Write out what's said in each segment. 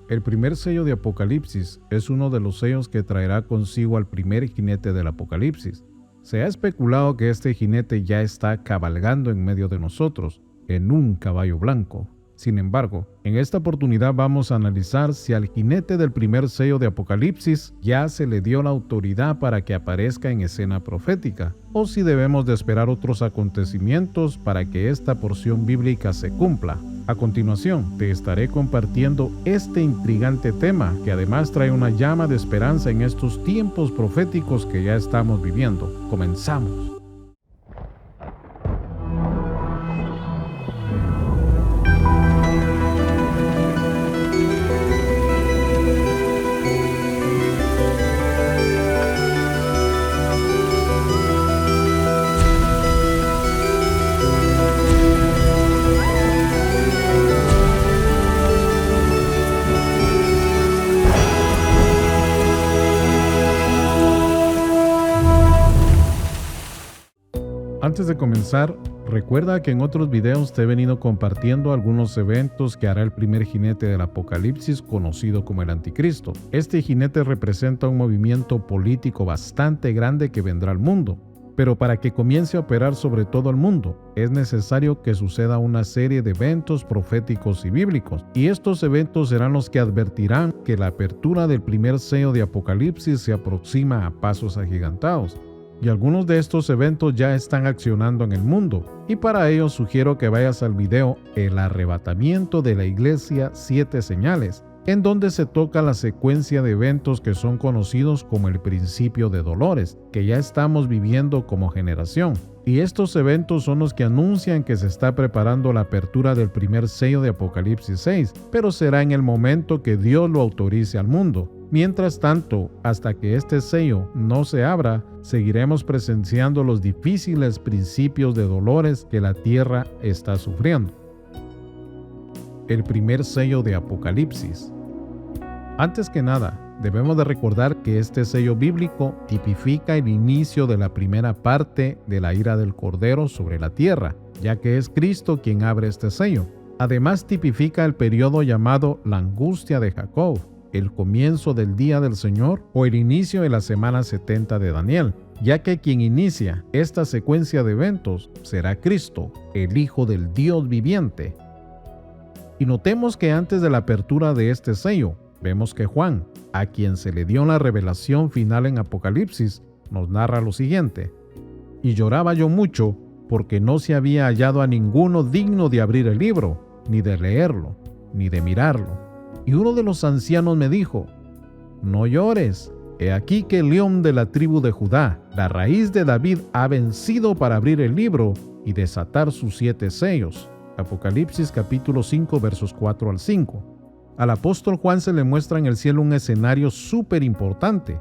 El primer sello de Apocalipsis es uno de los sellos que traerá consigo al primer jinete del Apocalipsis. Se ha especulado que este jinete ya está cabalgando en medio de nosotros, en un caballo blanco. Sin embargo, en esta oportunidad vamos a analizar si al jinete del primer sello de Apocalipsis ya se le dio la autoridad para que aparezca en escena profética, o si debemos de esperar otros acontecimientos para que esta porción bíblica se cumpla. A continuación, te estaré compartiendo este intrigante tema que además trae una llama de esperanza en estos tiempos proféticos que ya estamos viviendo. Comenzamos. Antes de comenzar, recuerda que en otros videos te he venido compartiendo algunos eventos que hará el primer jinete del Apocalipsis, conocido como el Anticristo. Este jinete representa un movimiento político bastante grande que vendrá al mundo, pero para que comience a operar sobre todo el mundo, es necesario que suceda una serie de eventos proféticos y bíblicos, y estos eventos serán los que advertirán que la apertura del primer sello de Apocalipsis se aproxima a pasos agigantados. Y algunos de estos eventos ya están accionando en el mundo, y para ello sugiero que vayas al video El arrebatamiento de la iglesia 7 señales, en donde se toca la secuencia de eventos que son conocidos como el principio de dolores, que ya estamos viviendo como generación. Y estos eventos son los que anuncian que se está preparando la apertura del primer sello de Apocalipsis 6, pero será en el momento que Dios lo autorice al mundo. Mientras tanto, hasta que este sello no se abra, seguiremos presenciando los difíciles principios de dolores que la tierra está sufriendo. El primer sello de Apocalipsis. Antes que nada, debemos de recordar que este sello bíblico tipifica el inicio de la primera parte de la ira del Cordero sobre la tierra, ya que es Cristo quien abre este sello. Además, tipifica el periodo llamado la angustia de Jacob, el comienzo del día del Señor o el inicio de la semana 70 de Daniel, ya que quien inicia esta secuencia de eventos será Cristo, el Hijo del Dios viviente. Y notemos que antes de la apertura de este sello, vemos que Juan, a quien se le dio la revelación final en Apocalipsis, nos narra lo siguiente: y lloraba yo mucho porque no se había hallado a ninguno digno de abrir el libro, ni de leerlo, ni de mirarlo. Y uno de los ancianos me dijo: no llores, he aquí que el león de la tribu de Judá, la raíz de David, ha vencido para abrir el libro y desatar sus 7 sellos. Apocalipsis capítulo 5 versos 4 al 5. Al apóstol Juan se le muestra en el cielo un escenario súper importante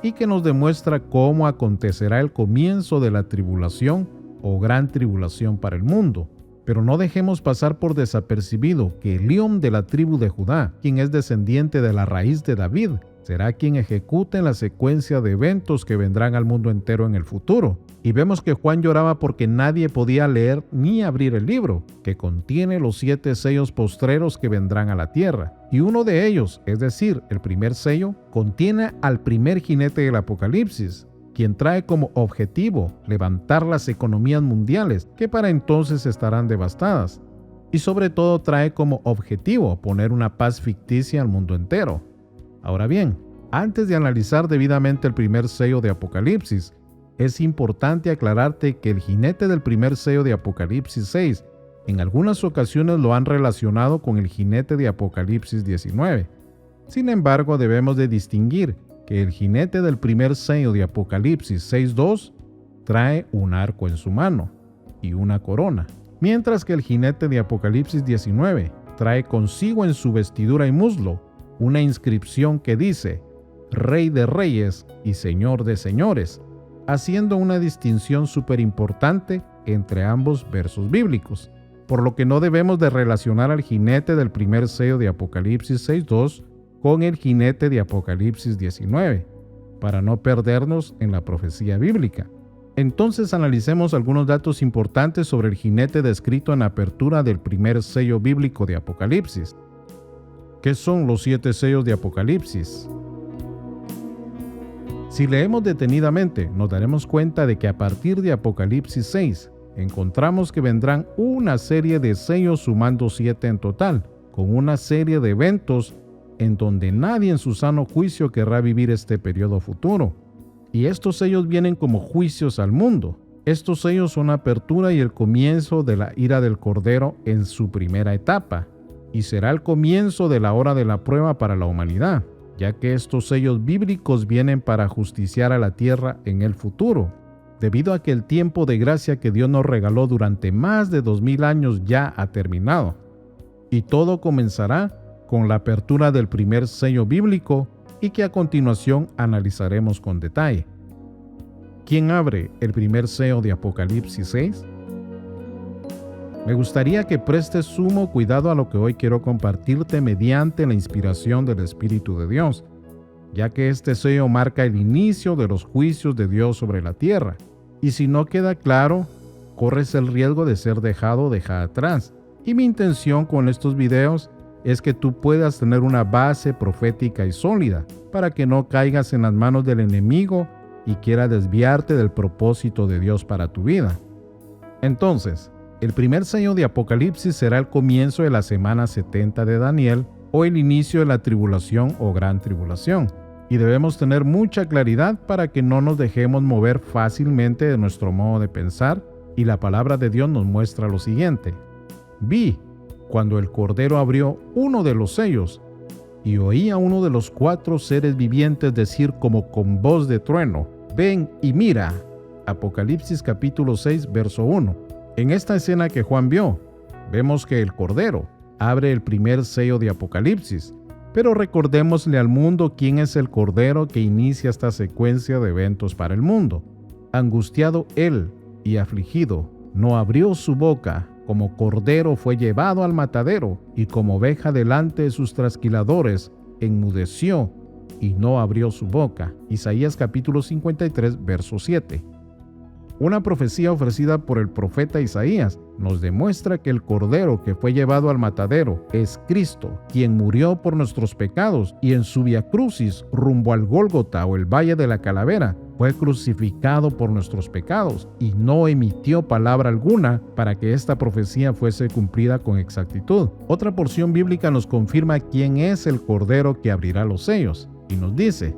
y que nos demuestra cómo acontecerá el comienzo de la tribulación o gran tribulación para el mundo. Pero no dejemos pasar por desapercibido que el león de la tribu de Judá, quien es descendiente de la raíz de David, será quien ejecute la secuencia de eventos que vendrán al mundo entero en el futuro. Y vemos que Juan lloraba porque nadie podía leer ni abrir el libro, que contiene los 7 sellos postreros que vendrán a la tierra. Y uno de ellos, es decir, el primer sello, contiene al primer jinete del Apocalipsis, quien trae como objetivo levantar las economías mundiales, que para entonces estarán devastadas. Y sobre todo trae como objetivo poner una paz ficticia al mundo entero. Ahora bien, antes de analizar debidamente el primer sello de Apocalipsis, es importante aclararte que el jinete del primer sello de Apocalipsis 6 en algunas ocasiones lo han relacionado con el jinete de Apocalipsis 19. Sin embargo, debemos de distinguir que el jinete del primer sello de Apocalipsis 6.2 trae un arco en su mano y una corona, mientras que el jinete de Apocalipsis 19 trae consigo en su vestidura y muslo una inscripción que dice: Rey de Reyes y Señor de Señores, haciendo una distinción súper importante entre ambos versos bíblicos, por lo que no debemos de relacionar al jinete del primer sello de Apocalipsis 6.2 con el jinete de Apocalipsis 19, para no perdernos en la profecía bíblica. Entonces analicemos algunos datos importantes sobre el jinete descrito en la apertura del primer sello bíblico de Apocalipsis. ¿Qué son los 7 sellos de Apocalipsis? Si leemos detenidamente, nos daremos cuenta de que a partir de Apocalipsis 6, encontramos que vendrán una serie de sellos sumando 7 en total, con una serie de eventos en donde nadie en su sano juicio querrá vivir este periodo futuro. Y estos sellos vienen como juicios al mundo. Estos sellos son la apertura y el comienzo de la ira del Cordero en su primera etapa, y será el comienzo de la hora de la prueba para la humanidad, ya que estos sellos bíblicos vienen para justiciar a la tierra en el futuro, debido a que el tiempo de gracia que Dios nos regaló durante más de 2000 años ya ha terminado. Y todo comenzará con la apertura del primer sello bíblico y que a continuación analizaremos con detalle. ¿Quién abre el primer sello de Apocalipsis 6? Me gustaría que prestes sumo cuidado a lo que hoy quiero compartirte mediante la inspiración del Espíritu de Dios, ya que este sello marca el inicio de los juicios de Dios sobre la tierra. Y si no queda claro, corres el riesgo de ser dejada atrás. Y mi intención con estos videos es que tú puedas tener una base profética y sólida para que no caigas en las manos del enemigo y quiera desviarte del propósito de Dios para tu vida. Entonces, el primer sello de Apocalipsis será el comienzo de la semana 70 de Daniel o el inicio de la tribulación o gran tribulación. Y debemos tener mucha claridad para que no nos dejemos mover fácilmente de nuestro modo de pensar, y la palabra de Dios nos muestra lo siguiente. Vi cuando el Cordero abrió uno de los sellos, y oí a uno de los 4 seres vivientes decir como con voz de trueno: ven y mira. Apocalipsis capítulo 6, verso 1. En esta escena que Juan vio, vemos que el Cordero abre el primer sello de Apocalipsis, pero recordémosle al mundo quién es el Cordero que inicia esta secuencia de eventos para el mundo. Angustiado él y afligido, no abrió su boca. Como cordero fue llevado al matadero, y como oveja delante de sus trasquiladores, enmudeció y no abrió su boca. Isaías capítulo 53, verso 7. Una profecía ofrecida por el profeta Isaías nos demuestra que el cordero que fue llevado al matadero es Cristo, quien murió por nuestros pecados y en su vía crucis rumbo al Gólgota o el Valle de la Calavera fue crucificado por nuestros pecados y no emitió palabra alguna para que esta profecía fuese cumplida con exactitud. Otra porción bíblica nos confirma quién es el cordero que abrirá los sellos y nos dice: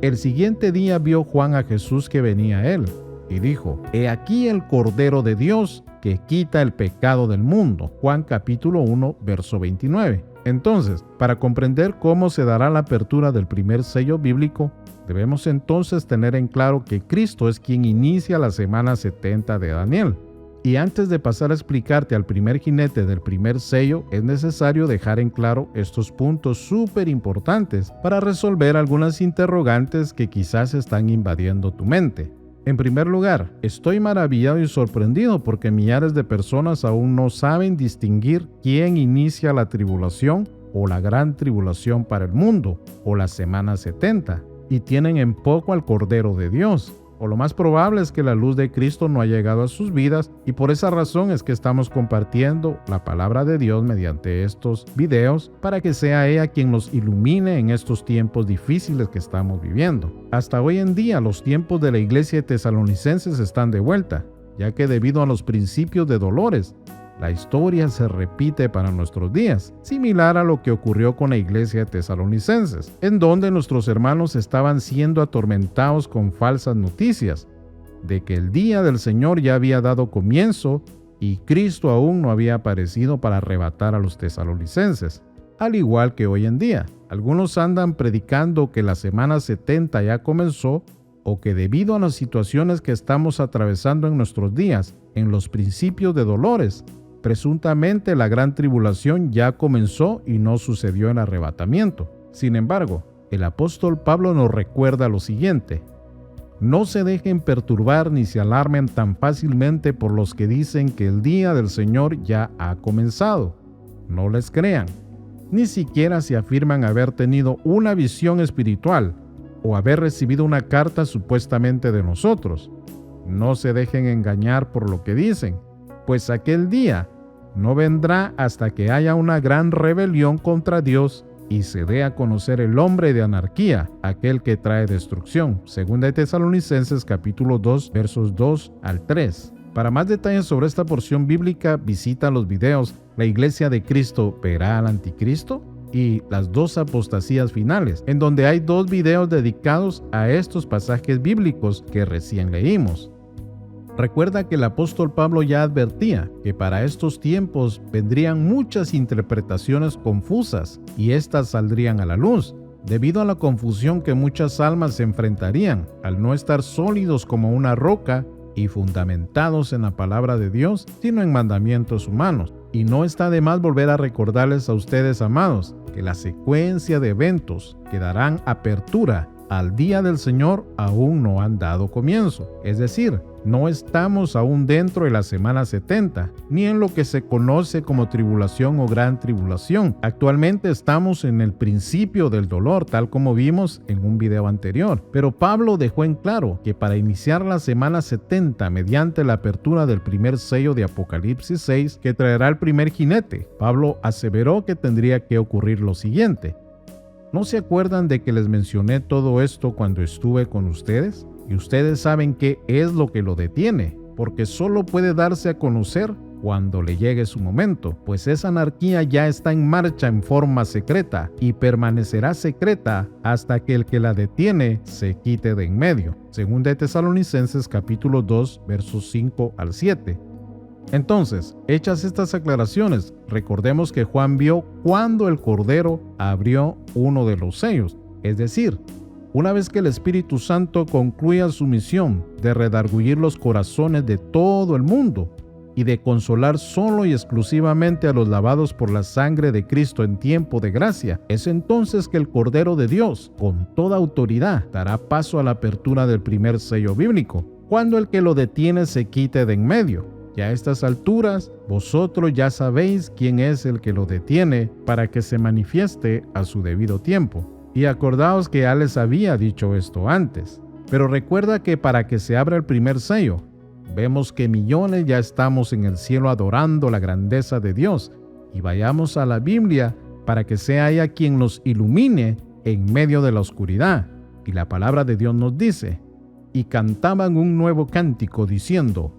el siguiente día vio Juan a Jesús que venía a él y dijo: he aquí el Cordero de Dios que quita el pecado del mundo. Juan capítulo 1, verso 29. Entonces, para comprender cómo se dará la apertura del primer sello bíblico, debemos entonces tener en claro que Cristo es quien inicia la semana 70 de Daniel. Y antes de pasar a explicarte al primer jinete del primer sello, es necesario dejar en claro estos puntos súper importantes para resolver algunas interrogantes que quizás están invadiendo tu mente. En primer lugar, estoy maravillado y sorprendido porque millares de personas aún no saben distinguir quién inicia la tribulación o la gran tribulación para el mundo o la semana 70 y tienen en poco al Cordero de Dios. O lo más probable es que la luz de Cristo no ha llegado a sus vidas y por esa razón es que estamos compartiendo la palabra de Dios mediante estos videos para que sea ella quien nos ilumine en estos tiempos difíciles que estamos viviendo. Hasta hoy en día los tiempos de la iglesia de Tesalonicenses están de vuelta, ya que debido a los principios de dolores, la historia se repite para nuestros días, similar a lo que ocurrió con la iglesia de Tesalonicenses, en donde nuestros hermanos estaban siendo atormentados con falsas noticias, de que el día del Señor ya había dado comienzo y Cristo aún no había aparecido para arrebatar a los tesalonicenses. Al igual que hoy en día, algunos andan predicando que la semana 70 ya comenzó o que debido a las situaciones que estamos atravesando en nuestros días, en los principios de dolores, presuntamente la gran tribulación ya comenzó y no sucedió en arrebatamiento. Sin embargo, el apóstol Pablo nos recuerda lo siguiente: no se dejen perturbar ni se alarmen tan fácilmente por los que dicen que el día del Señor ya ha comenzado. No les crean, ni siquiera si afirman haber tenido una visión espiritual o haber recibido una carta supuestamente de nosotros. No se dejen engañar por lo que dicen, pues aquel día no vendrá hasta que haya una gran rebelión contra Dios y se dé a conocer el hombre de anarquía, aquel que trae destrucción. Segunda de Tesalonicenses capítulo 2, versos 2 al 3. Para más detalles sobre esta porción bíblica, visita los videos La Iglesia de Cristo verá al Anticristo y Las dos apostasías finales, en donde hay 2 videos dedicados a estos pasajes bíblicos que recién leímos. Recuerda que el apóstol Pablo ya advertía que para estos tiempos vendrían muchas interpretaciones confusas y éstas saldrían a la luz, debido a la confusión que muchas almas se enfrentarían al no estar sólidos como una roca y fundamentados en la palabra de Dios, sino en mandamientos humanos. Y no está de más volver a recordarles a ustedes, amados, que la secuencia de eventos que darán apertura al día del Señor aún no han dado comienzo. Es decir, no estamos aún dentro de la semana 70, ni en lo que se conoce como tribulación o gran tribulación. Actualmente estamos en el principio del dolor, tal como vimos en un video anterior. Pero Pablo dejó en claro que para iniciar la semana 70 mediante la apertura del primer sello de Apocalipsis 6, que traerá el primer jinete, Pablo aseveró que tendría que ocurrir lo siguiente. ¿No se acuerdan de que les mencioné todo esto cuando estuve con ustedes? Y ustedes saben qué es lo que lo detiene, porque solo puede darse a conocer cuando le llegue su momento, pues esa anarquía ya está en marcha en forma secreta y permanecerá secreta hasta que el que la detiene se quite de en medio. Segunda de Tesalonicenses capítulo 2, versos 5 al 7. Entonces, hechas estas aclaraciones, recordemos que Juan vio cuando el Cordero abrió uno de los sellos, es decir, una vez que el Espíritu Santo concluya su misión de redarguir los corazones de todo el mundo y de consolar solo y exclusivamente a los lavados por la sangre de Cristo en tiempo de gracia, es entonces que el Cordero de Dios, con toda autoridad, dará paso a la apertura del primer sello bíblico, cuando el que lo detiene se quite de en medio. Y a estas alturas, vosotros ya sabéis quién es el que lo detiene para que se manifieste a su debido tiempo. Y acordaos que ya les había dicho esto antes. Pero recuerda que para que se abra el primer sello, vemos que millones ya estamos en el cielo adorando la grandeza de Dios. Y vayamos a la Biblia para que sea ella quien nos ilumine en medio de la oscuridad. Y la palabra de Dios nos dice, y cantaban un nuevo cántico diciendo,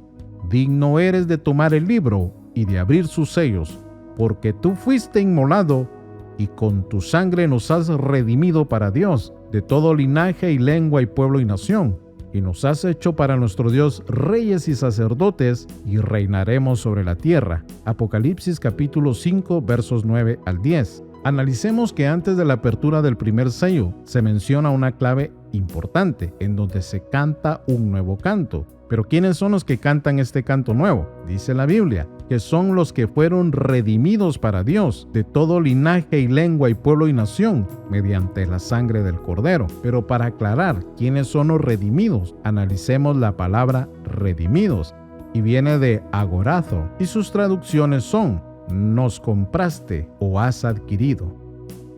digno eres de tomar el libro y de abrir sus sellos, porque tú fuiste inmolado y con tu sangre nos has redimido para Dios, de todo linaje y lengua y pueblo y nación, y nos has hecho para nuestro Dios reyes y sacerdotes, y reinaremos sobre la tierra. Apocalipsis capítulo 5, versos 9 al 10. Analicemos que antes de la apertura del primer sello se menciona una clave importante, en donde se canta un nuevo canto. Pero ¿quiénes son los que cantan este canto nuevo? Dice la Biblia, que son los que fueron redimidos para Dios, de todo linaje y lengua y pueblo y nación, mediante la sangre del Cordero. Pero para aclarar quiénes son los redimidos, analicemos la palabra redimidos, y viene de agorazo, y sus traducciones son, nos compraste o has adquirido.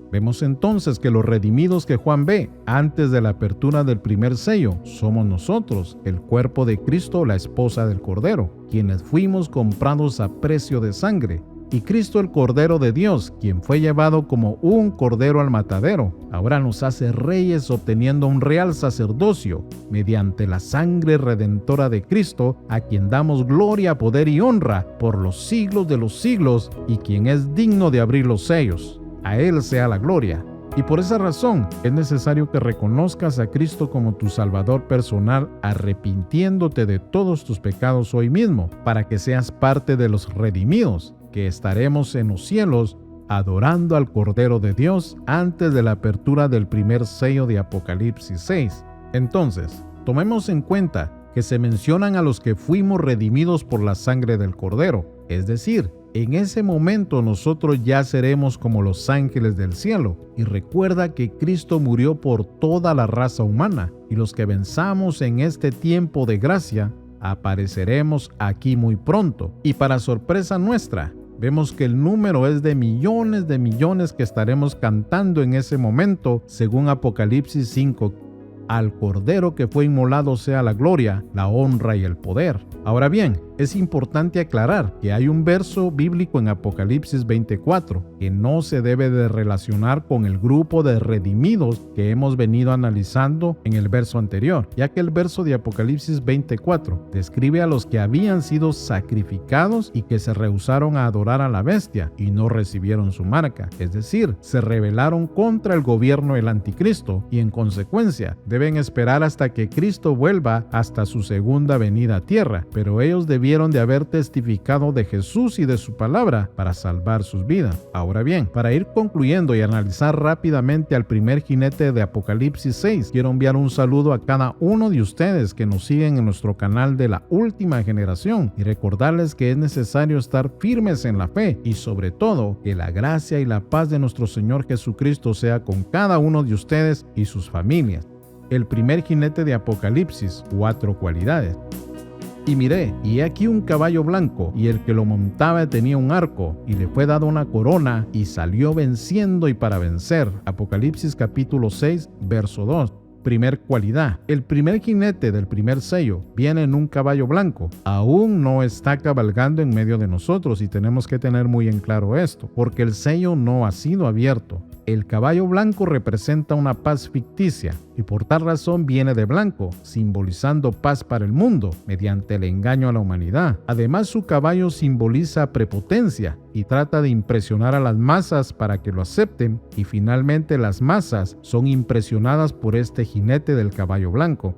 Vemos entonces que los redimidos que Juan ve antes de la apertura del primer sello somos nosotros, el cuerpo de Cristo, la esposa del Cordero, quienes fuimos comprados a precio de sangre, y Cristo el Cordero de Dios, quien fue llevado como un cordero al matadero, ahora nos hace reyes obteniendo un real sacerdocio mediante la sangre redentora de Cristo, a quien damos gloria, poder y honra por los siglos de los siglos, y quien es digno de abrir los sellos. A Él sea la gloria. Y por esa razón es necesario que reconozcas a Cristo como tu Salvador personal, arrepintiéndote de todos tus pecados hoy mismo, para que seas parte de los redimidos, que estaremos en los cielos adorando al Cordero de Dios antes de la apertura del primer sello de Apocalipsis 6. Entonces, tomemos en cuenta que se mencionan a los que fuimos redimidos por la sangre del Cordero, es decir, en ese momento nosotros ya seremos como los ángeles del cielo. Y recuerda que Cristo murió por toda la raza humana, y los que venzamos en este tiempo de gracia, apareceremos aquí muy pronto. Y para sorpresa nuestra, vemos que el número es de millones que estaremos cantando en ese momento, según Apocalipsis 5. Al Cordero que fue inmolado sea la gloria, la honra y el poder. Ahora bien, es importante aclarar que hay un verso bíblico en Apocalipsis 24 que no se debe de relacionar con el grupo de redimidos que hemos venido analizando en el verso anterior, ya que el verso de Apocalipsis 24 describe a los que habían sido sacrificados y que se rehusaron a adorar a la bestia y no recibieron su marca, es decir, se rebelaron contra el gobierno del anticristo y en consecuencia deben esperar hasta que Cristo vuelva hasta su segunda venida a tierra, pero ellos debieron de haber testificado de Jesús y de su palabra para salvar sus vidas. Ahora bien, para ir concluyendo y analizar rápidamente al primer jinete de Apocalipsis 6, quiero enviar un saludo a cada uno de ustedes que nos siguen en nuestro canal de la última generación y recordarles que es necesario estar firmes en la fe y sobre todo que la gracia y la paz de nuestro Señor Jesucristo sea con cada uno de ustedes y sus familias. El primer jinete de Apocalipsis, 4 cualidades. Y miré, y he aquí un caballo blanco, y el que lo montaba tenía un arco, y le fue dada una corona, y salió venciendo y para vencer. Apocalipsis capítulo 6, verso 2. Primer cualidad. El primer jinete del primer sello viene en un caballo blanco. Aún no está cabalgando en medio de nosotros y tenemos que tener muy en claro esto, porque el sello no ha sido abierto. El caballo blanco representa una paz ficticia y por tal razón viene de blanco, simbolizando paz para el mundo mediante el engaño a la humanidad. Además, su caballo simboliza prepotencia y trata de impresionar a las masas para que lo acepten y finalmente las masas son impresionadas por este jinete del caballo blanco.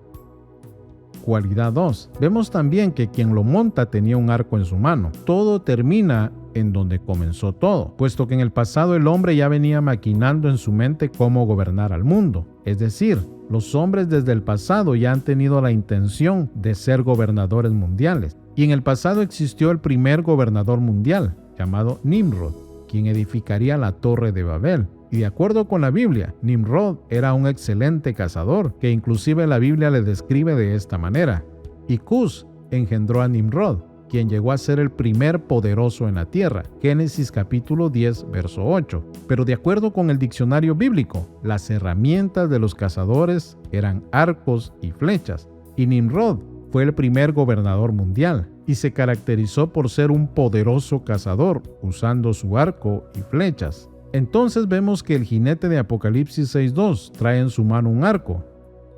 Cualidad 2. Vemos también que quien lo monta tenía un arco en su mano. Todo termina en donde comenzó todo, puesto que en el pasado el hombre ya venía maquinando en su mente cómo gobernar al mundo. Es decir, los hombres desde el pasado ya han tenido la intención de ser gobernadores mundiales. Y en el pasado existió el primer gobernador mundial, llamado Nimrod, quien edificaría la Torre de Babel. Y de acuerdo con la Biblia, Nimrod era un excelente cazador, que inclusive la Biblia le describe de esta manera. Y Cus engendró a Nimrod, quien llegó a ser el primer poderoso en la tierra. Génesis capítulo 10, verso 8. Pero de acuerdo con el diccionario bíblico, las herramientas de los cazadores eran arcos y flechas. Y Nimrod fue el primer gobernador mundial y se caracterizó por ser un poderoso cazador, usando su arco y flechas. Entonces vemos que el jinete de Apocalipsis 6.2 trae en su mano un arco.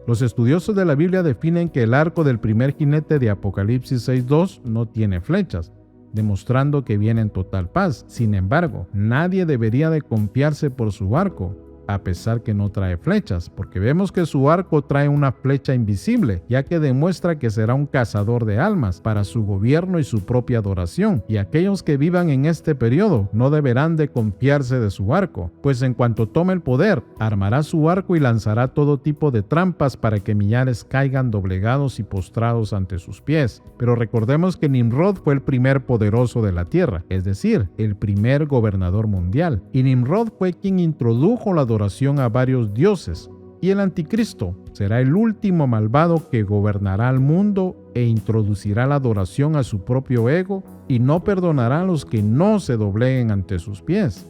Los estudiosos de la Biblia definen que el arco del primer jinete de Apocalipsis 6.2 no tiene flechas, demostrando que viene en total paz. Sin embargo, nadie debería de confiarse por su arco, a pesar que no trae flechas, porque vemos que su arco trae una flecha invisible, ya que demuestra que será un cazador de almas para su gobierno y su propia adoración, y aquellos que vivan en este periodo no deberán de confiarse de su arco, pues en cuanto tome el poder, armará su arco y lanzará todo tipo de trampas para que millares caigan doblegados y postrados ante sus pies. Pero recordemos que Nimrod fue el primer poderoso de la tierra, es decir, el primer gobernador mundial, y Nimrod fue quien introdujo la adoración a varios dioses, y el anticristo será el último malvado que gobernará el mundo e introducirá la adoración a su propio ego y no perdonará a los que no se dobleguen ante sus pies.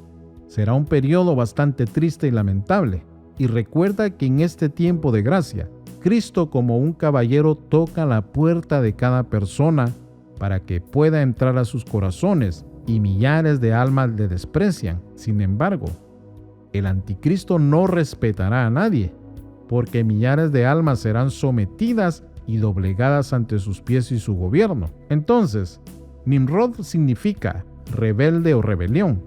Será un periodo bastante triste y lamentable, y recuerda que en este tiempo de gracia, Cristo como un caballero toca la puerta de cada persona para que pueda entrar a sus corazones, y millares de almas le desprecian. Sin embargo, el anticristo no respetará a nadie, porque millares de almas serán sometidas y doblegadas ante sus pies y su gobierno. Entonces, Nimrod significa rebelde o rebelión.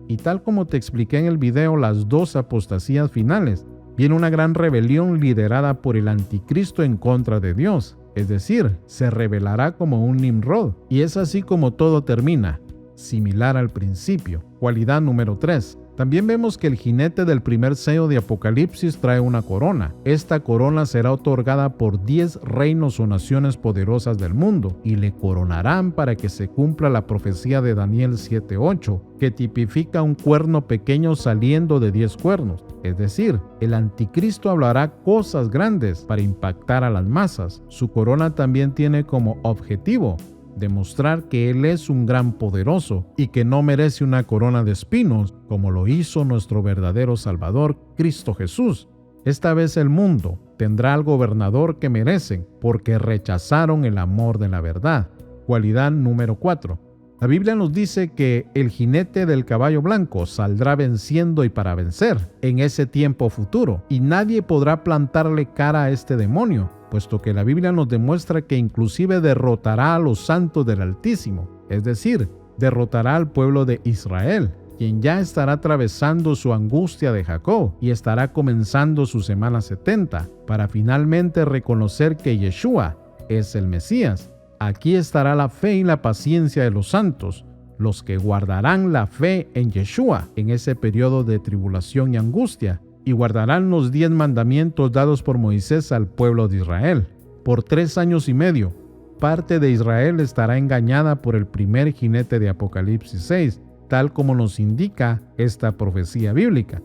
Y tal como te expliqué en el video las dos apostasías finales, viene una gran rebelión liderada por el anticristo en contra de Dios. Es decir, se rebelará como un Nimrod. Y es así como todo termina, similar al principio. Cualidad número 3. También vemos que el jinete del primer sello de Apocalipsis trae una corona. Esta corona será otorgada por 10 reinos o naciones poderosas del mundo y le coronarán para que se cumpla la profecía de Daniel 7:8, que tipifica un cuerno pequeño saliendo de 10 cuernos. Es decir, el anticristo hablará cosas grandes para impactar a las masas. Su corona también tiene como objetivo demostrar que Él es un gran poderoso y que no merece una corona de espinos como lo hizo nuestro verdadero Salvador, Cristo Jesús. Esta vez el mundo tendrá al gobernador que merecen porque rechazaron el amor de la verdad. Cualidad número 4. La Biblia nos dice que el jinete del caballo blanco saldrá venciendo y para vencer en ese tiempo futuro, y nadie podrá plantarle cara a este demonio, puesto que la Biblia nos demuestra que inclusive derrotará a los santos del Altísimo, es decir, derrotará al pueblo de Israel, quien ya estará atravesando su angustia de Jacob y estará comenzando su semana 70, para finalmente reconocer que Yeshua es el Mesías. Aquí estará la fe y la paciencia de los santos, los que guardarán la fe en Yeshua en ese periodo de tribulación y angustia, y guardarán los 10 mandamientos dados por Moisés al pueblo de Israel. Por 3 años y medio, parte de Israel estará engañada por el primer jinete de Apocalipsis 6, tal como nos indica esta profecía bíblica.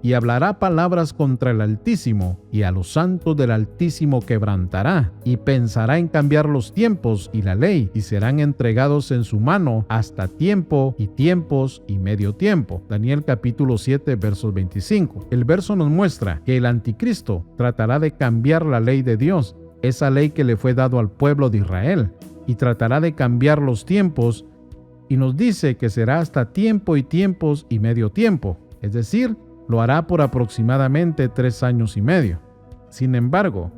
Y hablará palabras contra el Altísimo, y a los santos del Altísimo quebrantará, y pensará en cambiar los tiempos y la ley, y serán entregados en su mano hasta tiempo y tiempos y medio tiempo. Daniel capítulo 7, versos 25. El verso nos muestra que el anticristo tratará de cambiar la ley de Dios, esa ley que le fue dado al pueblo de Israel, y tratará de cambiar los tiempos, y nos dice que será hasta tiempo y tiempos y medio tiempo, es decir, lo hará por aproximadamente 3 años y medio. Sin embargo,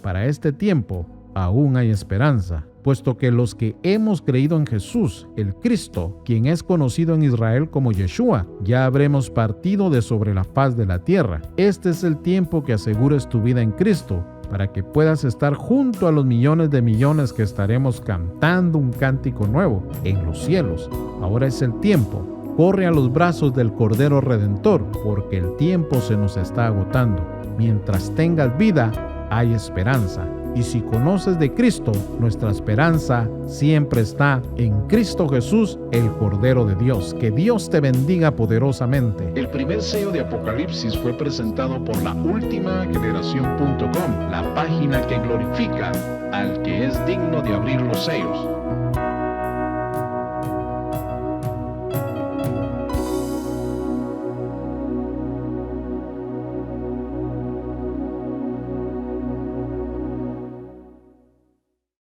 para este tiempo aún hay esperanza, puesto que los que hemos creído en Jesús, el Cristo, quien es conocido en Israel como Yeshua, ya habremos partido de sobre la faz de la tierra. Este es el tiempo que asegures tu vida en Cristo, para que puedas estar junto a los millones de millones que estaremos cantando un cántico nuevo en los cielos. Ahora es el tiempo. Corre a los brazos del Cordero Redentor, porque el tiempo se nos está agotando. Mientras tengas vida, hay esperanza. Y si conoces de Cristo, nuestra esperanza siempre está en Cristo Jesús, el Cordero de Dios. Que Dios te bendiga poderosamente. El primer sello de Apocalipsis fue presentado por la ultimageneración.com, la página que glorifica al que es digno de abrir los sellos.